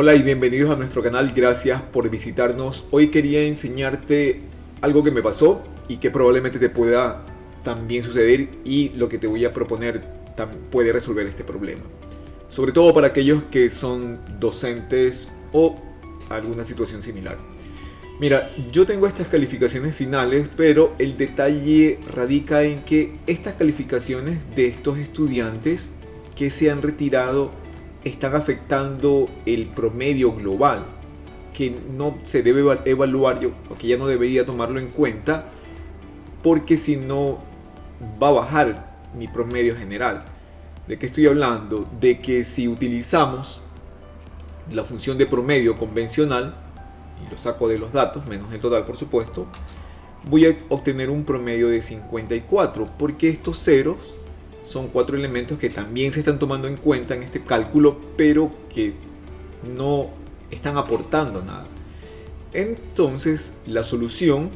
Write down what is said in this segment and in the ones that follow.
Hola y bienvenidos a nuestro canal, gracias por visitarnos. Hoy quería enseñarte algo que me pasó y que probablemente te pueda también suceder, y lo que te voy a proponer puede resolver este problema. Sobre todo para aquellos que son docentes o alguna situación similar. Mira, yo tengo estas calificaciones finales, pero el detalle radica en que estas calificaciones de estos estudiantes que se han retirado están afectando el promedio global, que no se debe evaluar, o que ya no debería tomarlo en cuenta, porque si no va a bajar mi promedio general. ¿De qué estoy hablando? De que si utilizamos la función de promedio convencional y lo saco de los datos, menos el total por supuesto, voy a obtener un promedio de 54, porque estos ceros son 4 elementos que también se están tomando en cuenta en este cálculo, pero que no están aportando nada. Entonces, la solución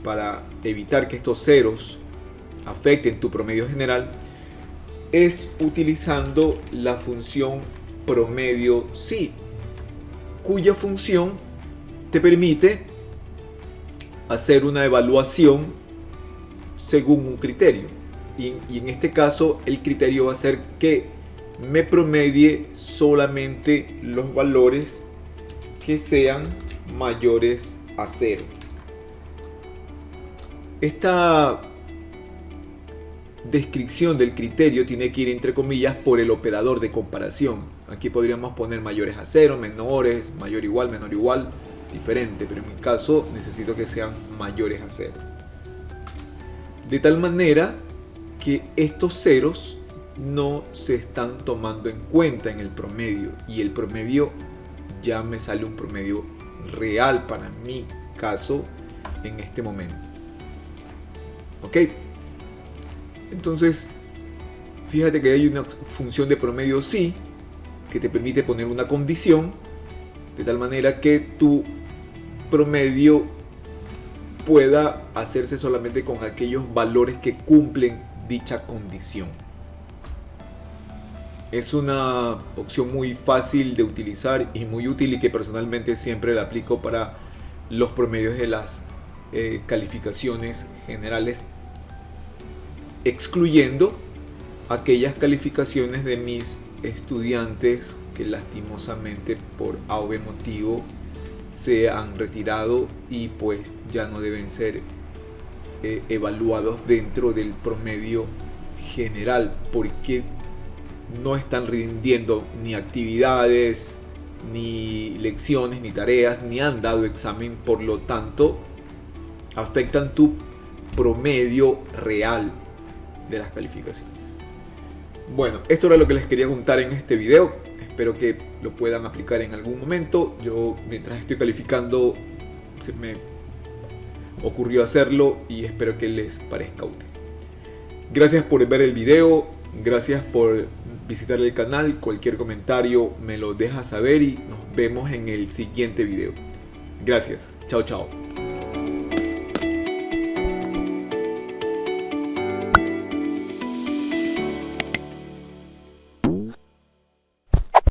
para evitar que estos ceros afecten tu promedio general es utilizando la función promedio sí, cuya función te permite hacer una evaluación según un criterio. Y en este caso el criterio va a ser que me promedie solamente los valores que sean mayores a 0. Esta descripción del criterio tiene que ir entre comillas por el operador de comparación. Aquí podríamos poner mayores a 0, menores, mayor igual, menor igual, diferente, pero en mi caso necesito que sean mayores a 0. De tal manera que estos ceros no se están tomando en cuenta en el promedio, y el promedio ya me sale un promedio real para mi caso en este momento. Ok, entonces fíjate que hay una función de promedio sí que te permite poner una condición de tal manera que tu promedio pueda hacerse solamente con aquellos valores que cumplen dicha condición. Es una opción muy fácil de utilizar y muy útil, y que personalmente siempre la aplico para los promedios de las calificaciones generales, excluyendo aquellas calificaciones de mis estudiantes que lastimosamente por A o B motivo se han retirado y pues ya no deben ser evaluados dentro del promedio general, porque no están rindiendo ni actividades, ni lecciones, ni tareas, ni han dado examen, por lo tanto afectan tu promedio real de las calificaciones. Bueno, esto era lo que les quería contar en este video. Espero que lo puedan aplicar en algún momento. Yo, mientras estoy calificando, se me ocurrió hacerlo y espero que les parezca útil. Gracias por ver el video, gracias por visitar el canal. Cualquier comentario me lo dejas saber y nos vemos en el siguiente video. Gracias, chao chao.